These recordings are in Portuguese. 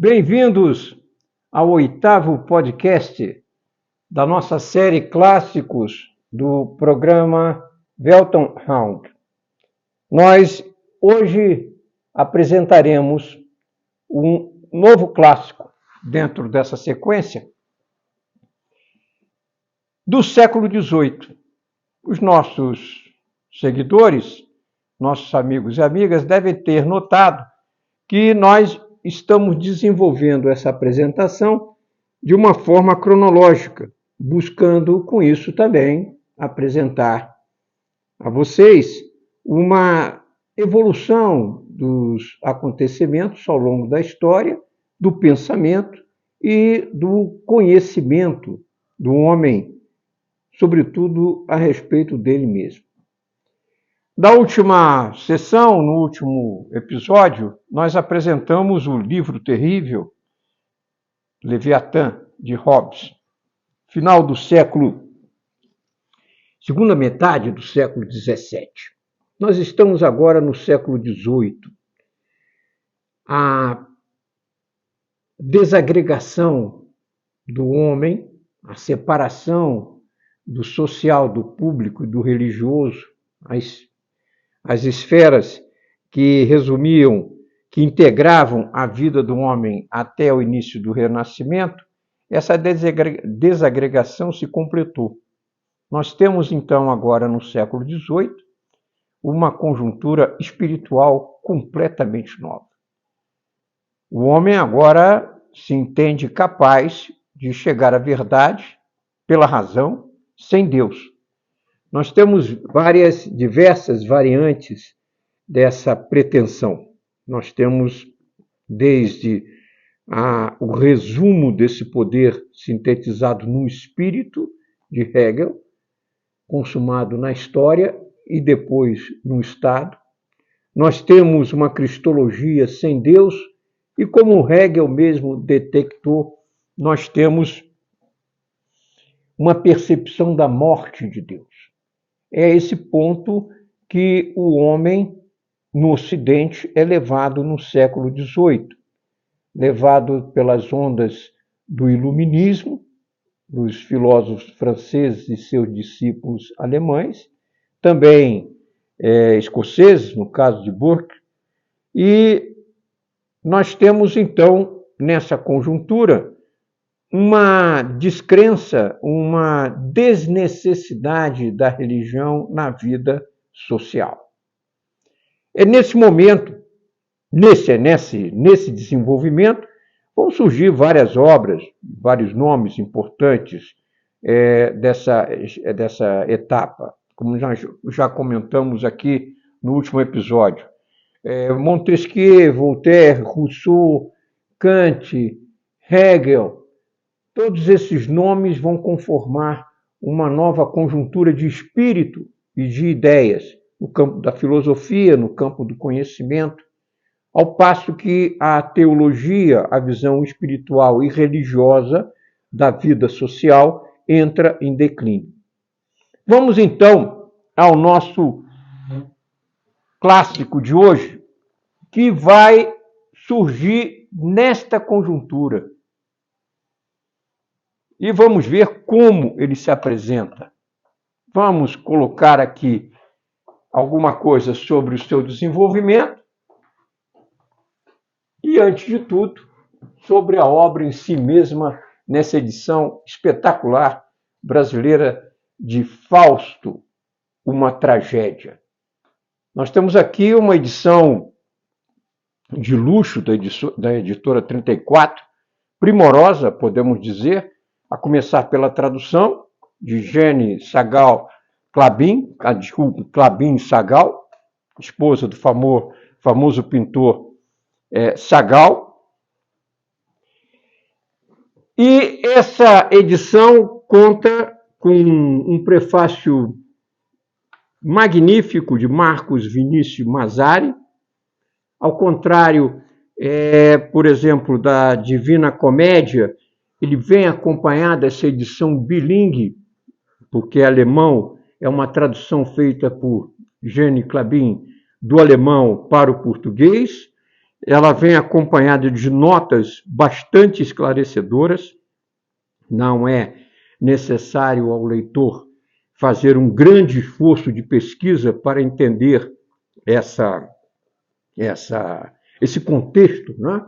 Bem-vindos ao 8º podcast da nossa série Clássicos do programa Weltanschauung. Nós hoje apresentaremos um novo clássico dentro dessa sequência do século XVIII. Os nossos seguidores, nossos amigos e amigas, devem ter notado que nós estamos desenvolvendo essa apresentação de uma forma cronológica, buscando com isso também apresentar a vocês uma evolução dos acontecimentos ao longo da história, do pensamento e do conhecimento do homem, sobretudo a respeito dele mesmo. Na última sessão, no último episódio, nós apresentamos o livro terrível Leviatã, de Hobbes, final do segunda metade do século XVII. Nós estamos agora no século XVIII. A desagregação do homem, a separação do social, do público e do religioso, as esferas que resumiam, que integravam a vida do homem até o início do Renascimento, essa desagregação se completou. Nós temos, então, agora no século XVIII, uma conjuntura espiritual completamente nova. O homem agora se entende capaz de chegar à verdade pela razão, sem Deus. Nós temos diversas variantes dessa pretensão. Nós temos desde o resumo desse poder sintetizado no espírito de Hegel, consumado na história e depois no Estado. Nós temos uma cristologia sem Deus e, como Hegel mesmo detectou, nós temos uma percepção da morte de Deus. É esse ponto que o homem no Ocidente é levado no século XVIII, levado pelas ondas do iluminismo, dos filósofos franceses e seus discípulos alemães, também escoceses, no caso de Burke, e nós temos então, nessa conjuntura, uma descrença, uma desnecessidade da religião na vida social. É nesse momento, nesse desenvolvimento, vão surgir várias obras, vários nomes importantes dessa etapa, como já comentamos aqui no último episódio. Montesquieu, Voltaire, Rousseau, Kant, Hegel, todos esses nomes vão conformar uma nova conjuntura de espírito e de ideias no campo da filosofia, no campo do conhecimento, ao passo que a teologia, a visão espiritual e religiosa da vida social, entra em declínio. Vamos então ao nosso clássico de hoje, que vai surgir nesta conjuntura. E vamos ver como ele se apresenta. Vamos colocar aqui alguma coisa sobre o seu desenvolvimento e, antes de tudo, sobre a obra em si mesma, nessa edição espetacular brasileira de Fausto, uma tragédia. Nós temos aqui uma edição de luxo da editora 34, primorosa, podemos dizer, a começar pela tradução de Jeanne Sagal-Clabin, Clabin Sagal, esposa do famoso pintor Sagal. E essa edição conta com um prefácio magnífico de Marcos Vinícius Mazzari, ao contrário, por exemplo, da Divina Comédia. Ele vem acompanhado dessa edição bilingue, porque alemão é uma tradução feita por Jeanne Clabin do alemão para o português, ela vem acompanhada de notas bastante esclarecedoras. Não é necessário ao leitor fazer um grande esforço de pesquisa para entender esse contexto, né?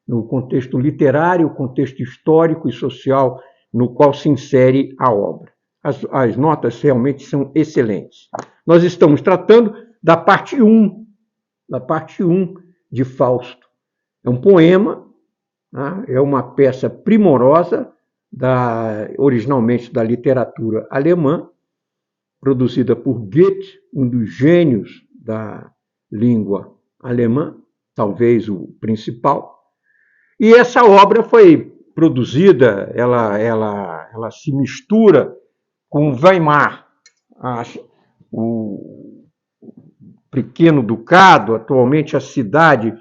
No contexto literário, contexto histórico e social no qual se insere a obra. As notas realmente são excelentes. Nós estamos tratando da parte 1, de Fausto. É um poema, né? É uma peça primorosa, originalmente da literatura alemã, produzida por Goethe, um dos gênios da língua alemã, talvez o principal. E essa obra foi produzida, ela se mistura com Weimar, o pequeno ducado, atualmente a cidade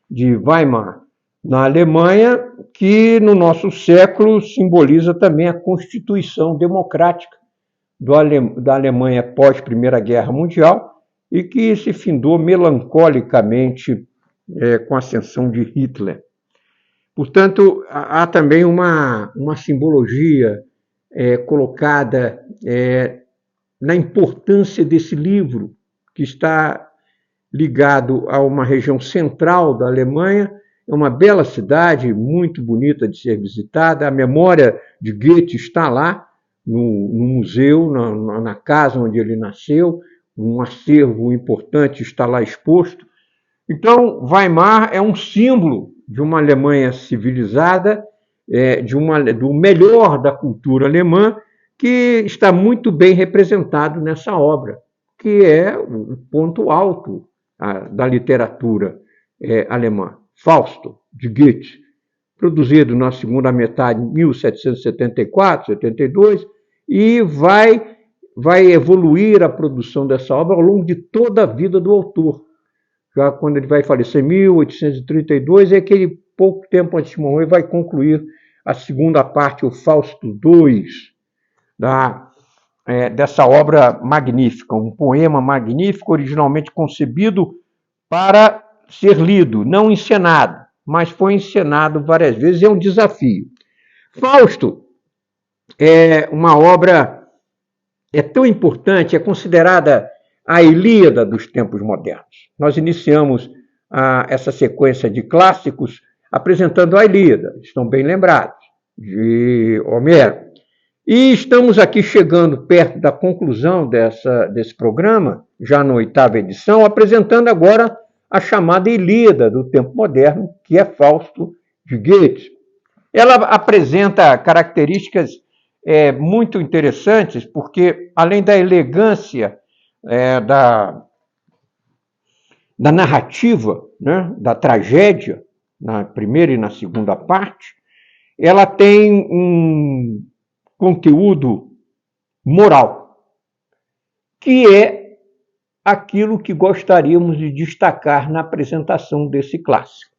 de Weimar, na Alemanha, que no nosso século simboliza também a Constituição Democrática da Alemanha pós-Primeira Guerra Mundial e que se findou melancolicamente com a ascensão de Hitler. Portanto, há também uma simbologia colocada na importância desse livro, que está ligado a uma região central da Alemanha. É uma bela cidade, muito bonita de ser visitada. A memória de Goethe está lá, no museu, na casa onde ele nasceu. Um acervo importante está lá exposto. Então, Weimar é um símbolo de uma Alemanha civilizada, do melhor da cultura alemã, que está muito bem representado nessa obra, que é o ponto alto da literatura alemã. Fausto, de Goethe, produzido na segunda metade de 1774, 72, e vai evoluir a produção dessa obra ao longo de toda a vida do autor. Já quando ele vai falecer em 1832, é aquele pouco tempo antes de morrer, vai concluir a segunda parte, o Fausto II, dessa obra magnífica, um poema magnífico, originalmente concebido para ser lido, não encenado, mas foi encenado várias vezes, é um desafio. Fausto é uma obra tão importante, é considerada a Ilíada dos tempos modernos. Nós iniciamos essa sequência de clássicos apresentando a Ilíada, estão bem lembrados, de Homero. E estamos aqui chegando perto da conclusão desse programa, já na 8ª edição, apresentando agora a chamada Ilíada do tempo moderno, que é Fausto de Goethe. Ela apresenta características muito interessantes, porque além da elegância da narrativa, né, da tragédia, na primeira e na segunda parte, ela tem um conteúdo moral, que é aquilo que gostaríamos de destacar na apresentação desse clássico.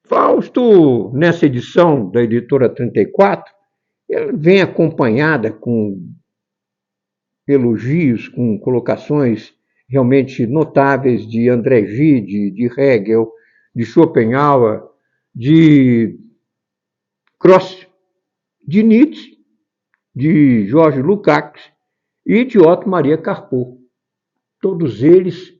Fausto, nessa edição da editora 34, ela vem acompanhada com elogios, com colocações realmente notáveis de André Gide, de Hegel, de Schopenhauer, de Croce, de Nietzsche, de Jorge Lukács e de Otto Maria Carpo. Todos eles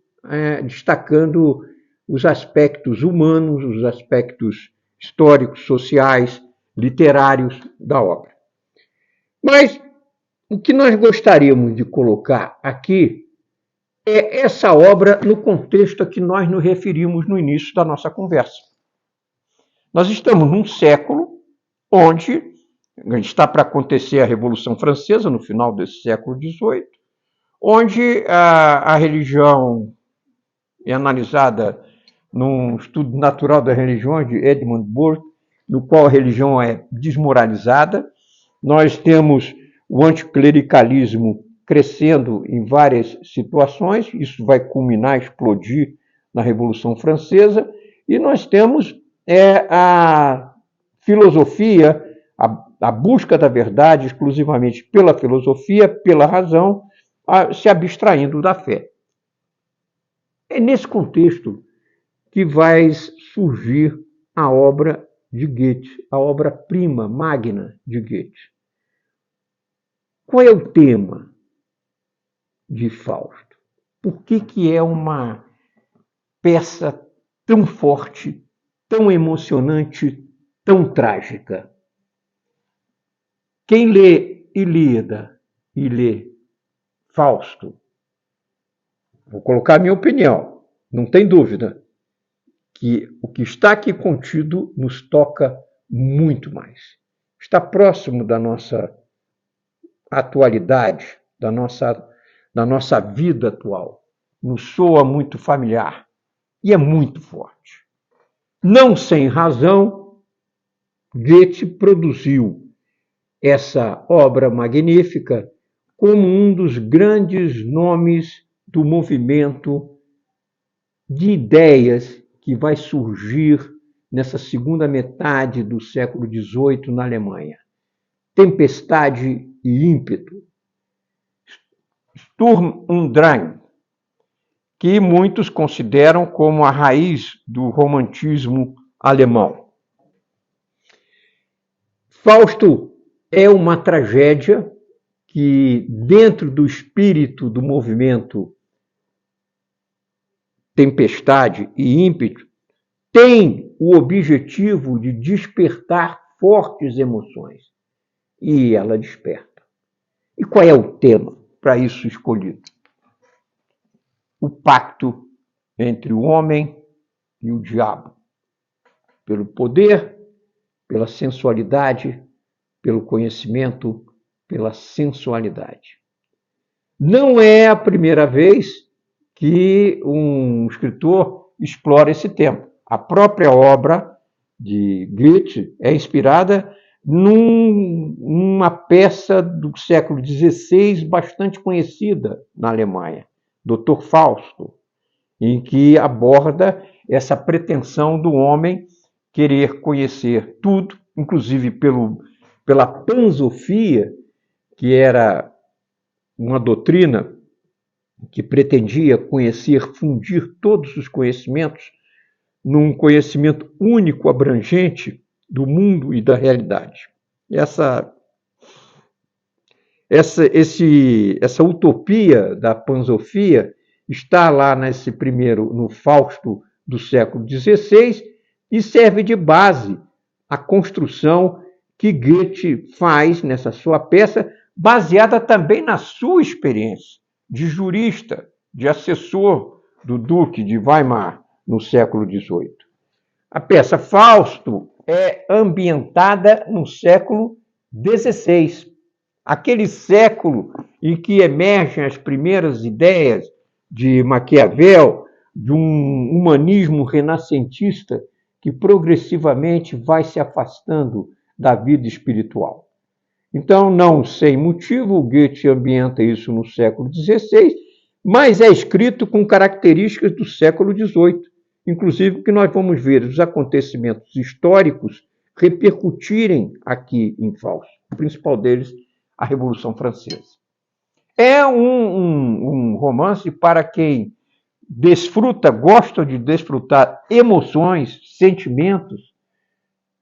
destacando os aspectos humanos, os aspectos históricos, sociais, literários da obra. Mas o que nós gostaríamos de colocar aqui é essa obra no contexto a que nós nos referimos no início da nossa conversa. Nós estamos num século onde está para acontecer a Revolução Francesa, no final desse século XVIII, onde a religião é analisada num estudo natural das religiões de Edmund Burke, no qual a religião é desmoralizada. Nós temos o anticlericalismo crescendo em várias situações, isso vai culminar, explodir na Revolução Francesa, e nós temos a filosofia, a busca da verdade exclusivamente pela filosofia, pela razão, se abstraindo da fé. É nesse contexto que vai surgir a obra de Goethe, a obra-prima magna de Goethe. Qual é o tema de Fausto? Por que é uma peça tão forte, tão emocionante, tão trágica? Quem lê Ilíada e lê Fausto, vou colocar a minha opinião, não tem dúvida que o que está aqui contido nos toca muito mais. Está próximo da nossa atualidade, da nossa vida atual. Nos soa muito familiar e é muito forte. Não sem razão, Goethe produziu essa obra magnífica como um dos grandes nomes do movimento de ideias que vai surgir nessa segunda metade do século XVIII na Alemanha. Tempestade e ímpeto. Sturm und Drang, que muitos consideram como a raiz do romantismo alemão. Fausto é uma tragédia que, dentro do espírito do movimento Tempestade e ímpeto, tem o objetivo de despertar fortes emoções. E ela desperta. E qual é o tema para isso escolhido? O pacto entre o homem e o diabo. Pelo poder, pela sensualidade, pelo conhecimento, pela sensualidade. Não é a primeira vez que um escritor explora esse tema. A própria obra de Goethe é inspirada numa peça do século XVI bastante conhecida na Alemanha, Dr. Fausto, em que aborda essa pretensão do homem querer conhecer tudo, inclusive pela pansofia, que era uma doutrina que pretendia conhecer, fundir todos os conhecimentos num conhecimento único, abrangente do mundo e da realidade. Essa utopia da pansofia está lá no Fausto do século XVI e serve de base à construção que Goethe faz nessa sua peça, baseada também na sua experiência de jurista, de assessor do Duque de Weimar no século XVIII. A peça Fausto é ambientada no século XVI, aquele século em que emergem as primeiras ideias de Maquiavel, de um humanismo renascentista que progressivamente vai se afastando da vida espiritual. Então, não sem motivo, Goethe ambienta isso no século XVI, mas é escrito com características do século XVIII, inclusive que nós vamos ver os acontecimentos históricos repercutirem aqui em Fausto, o principal deles, a Revolução Francesa. É um romance para quem gosta de desfrutar emoções, sentimentos,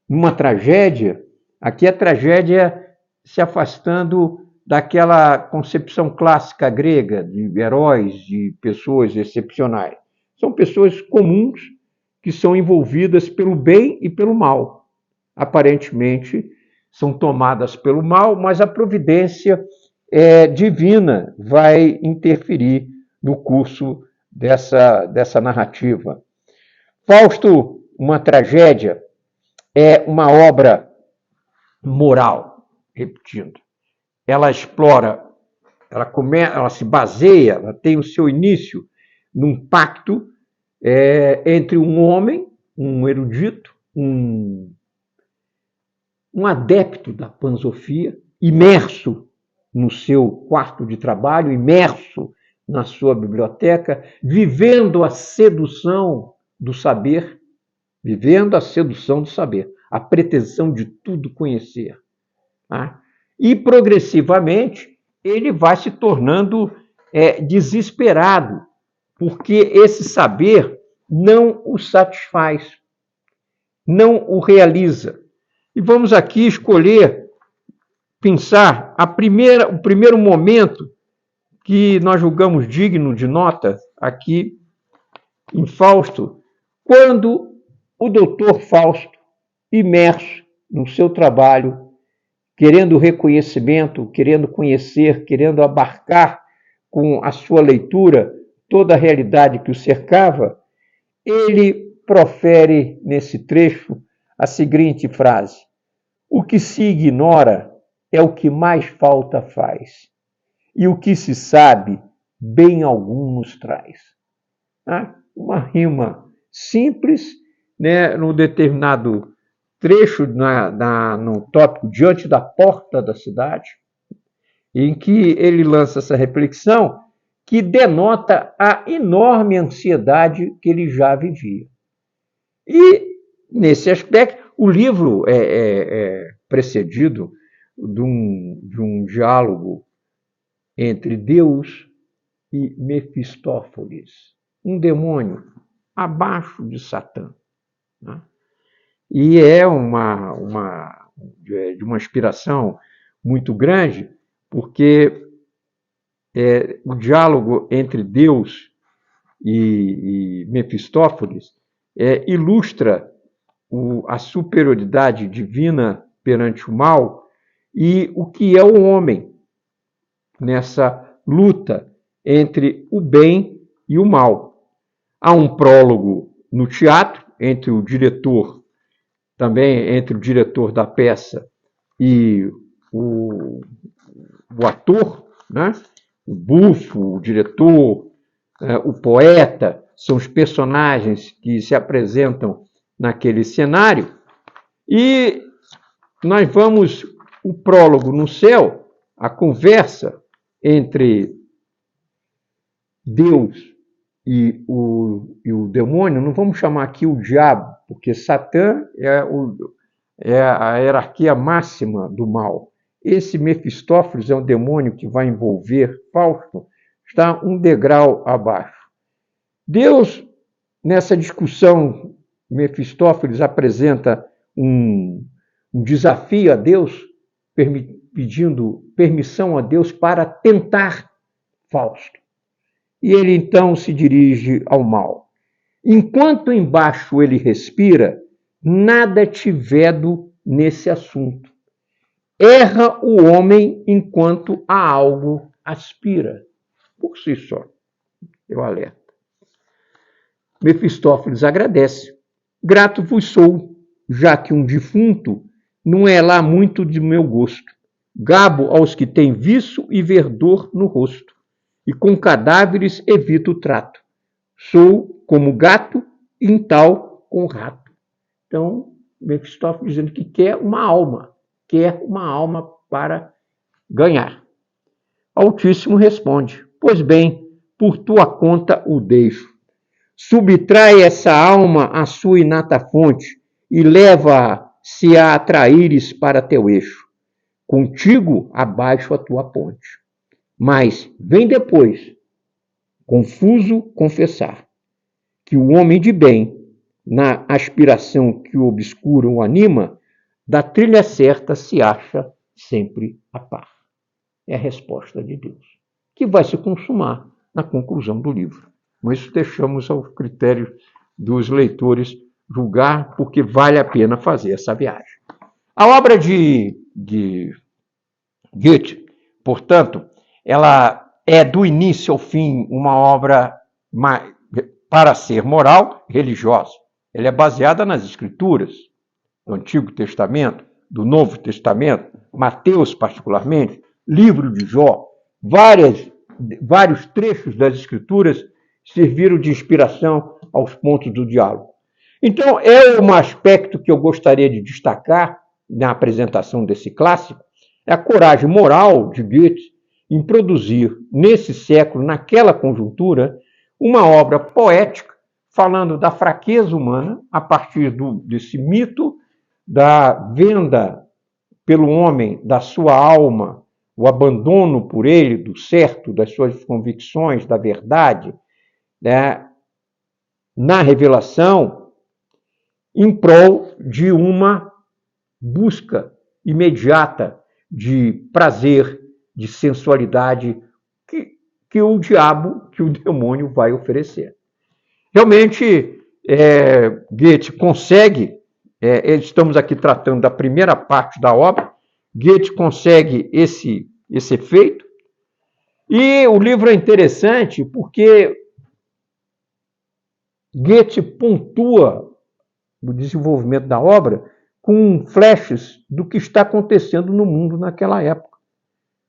numa tragédia. Aqui a tragédia se afastando daquela concepção clássica grega de heróis, de pessoas excepcionais. São pessoas comuns que são envolvidas pelo bem e pelo mal. Aparentemente são tomadas pelo mal, mas a providência divina vai interferir no curso dessa narrativa. Fausto, uma tragédia, é uma obra moral, repetindo. Ela explora, ela se baseia, ela tem o seu início num pacto entre um homem, um erudito, um adepto da pansofia, imerso no seu quarto de trabalho, imerso na sua biblioteca, vivendo a sedução do saber, a pretensão de tudo conhecer. Tá? E, progressivamente, ele vai se tornando desesperado, porque esse saber não o satisfaz, não o realiza. E vamos aqui escolher, pensar o primeiro momento que nós julgamos digno de nota aqui em Fausto, quando o doutor Fausto, imerso no seu trabalho, querendo reconhecimento, querendo conhecer, querendo abarcar com a sua leitura toda a realidade que o cercava, ele profere nesse trecho a seguinte frase: o que se ignora é o que mais falta faz, e o que se sabe, bem algum nos traz. Uma rima simples, né, num determinado trecho no tópico Diante da Porta da Cidade, em que ele lança essa reflexão que denota a enorme ansiedade que ele já vivia. E, nesse aspecto, o livro é precedido de um diálogo entre Deus e Mefistófeles, um demônio abaixo de Satã. Né? E é de uma inspiração muito grande, porque o diálogo entre Deus e Mefistófeles ilustra a superioridade divina perante o mal e o que é o homem nessa luta entre o bem e o mal. Há um prólogo no teatro entre o diretor da peça e o ator, né? O bufo, o diretor, o poeta, são os personagens que se apresentam naquele cenário. E nós vamos, o prólogo no céu, a conversa entre Deus e o demônio, não vamos chamar aqui o diabo, porque Satã é a hierarquia máxima do mal. Esse Mefistófeles é um demônio que vai envolver Fausto, está um degrau abaixo. Deus, nessa discussão, Mefistófeles apresenta um desafio a Deus, pedindo permissão a Deus para tentar Fausto. E ele então se dirige ao mal. Enquanto embaixo ele respira, nada te vedo nesse assunto. Erra o homem enquanto a algo aspira. Por si só, eu alerto. Mefistófeles agradece. Grato vos sou, já que um defunto não é lá muito de meu gosto. Gabo aos que têm vício e verdor no rosto, e com cadáveres evito o trato. Sou como gato, e em tal com rato. Então, Mefistófeles dizendo que quer uma alma para ganhar. Altíssimo responde: pois bem, por tua conta o deixo. Subtrai essa alma à sua inata fonte e leva-a se a atraíres para teu eixo. Contigo abaixo a tua ponte. Mas vem depois, confuso confessar, que o homem de bem, na aspiração que o obscura o anima, da trilha certa se acha sempre a par. É a resposta de Deus, que vai se consumar na conclusão do livro. Mas isso deixamos ao critério dos leitores julgar, porque vale a pena fazer essa viagem. A obra de Goethe, portanto, ela é do início ao fim uma obra para ser moral, religiosa. Ela é baseada nas Escrituras, do Antigo Testamento, do Novo Testamento, Mateus particularmente, livro de Jó, vários trechos das Escrituras serviram de inspiração aos pontos do diálogo. Então, é um aspecto que eu gostaria de destacar na apresentação desse clássico, é a coragem moral de Goethe em produzir, nesse século, naquela conjuntura, uma obra poética, falando da fraqueza humana, a partir desse mito da venda pelo homem da sua alma, o abandono por ele do certo, das suas convicções, da verdade, né? na revelação em prol de uma busca imediata de prazer, de sensualidade que o diabo, que o demônio vai oferecer. Realmente, Goethe consegue, estamos aqui tratando da primeira parte da obra, Goethe consegue esse efeito, e o livro é interessante porque Goethe pontua o desenvolvimento da obra com flashes do que está acontecendo no mundo naquela época.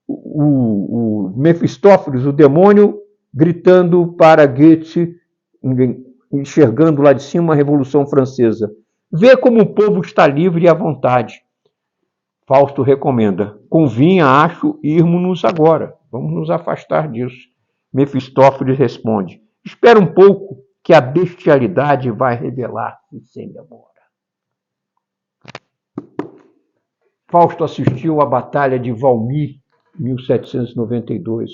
O Mefistófeles, o demônio, gritando para Goethe, enxergando lá de cima a Revolução Francesa. Vê como o povo está livre e à vontade. Fausto recomenda: convinha, acho, irmos-nos agora. Vamos nos afastar disso. Mefistófeles responde: espera um pouco, que a bestialidade vai revelar-se sem demora. Fausto assistiu à Batalha de Valmy, 1792,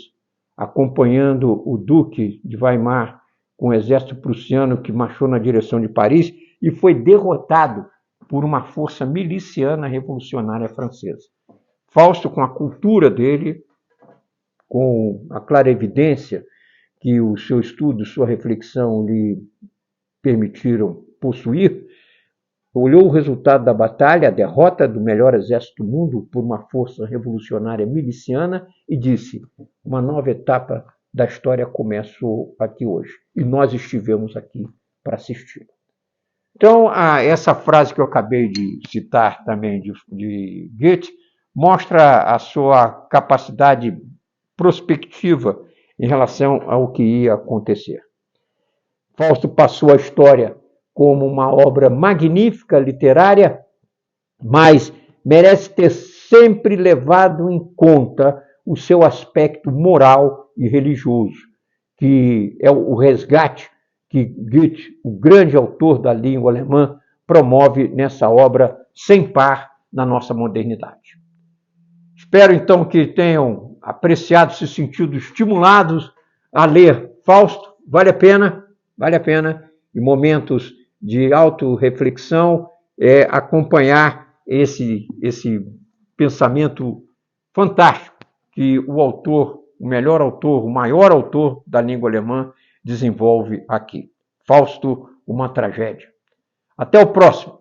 acompanhando o Duque de Weimar com o exército prussiano que marchou na direção de Paris e foi derrotado por uma força miliciana revolucionária francesa. Fausto, com a cultura dele, com a clarevidência que o seu estudo, sua reflexão lhe permitiram possuir, olhou o resultado da batalha, a derrota do melhor exército do mundo por uma força revolucionária miliciana e disse: uma nova etapa da história começou aqui hoje e nós estivemos aqui para assistir. Então, essa frase que eu acabei de citar também de Goethe mostra a sua capacidade prospectiva em relação ao que ia acontecer. Fausto passou a história como uma obra magnífica literária, mas merece ter sempre levado em conta o seu aspecto moral e religioso, que é o resgate que Goethe, o grande autor da língua alemã, promove nessa obra sem par na nossa modernidade. Espero, então, que tenham apreciado, se sentido estimulados a ler Fausto. Vale a pena, em momentos de autorreflexão, acompanhar esse pensamento fantástico que o autor, o melhor autor, o maior autor da língua alemã, desenvolve aqui. Fausto, uma tragédia. Até o próximo.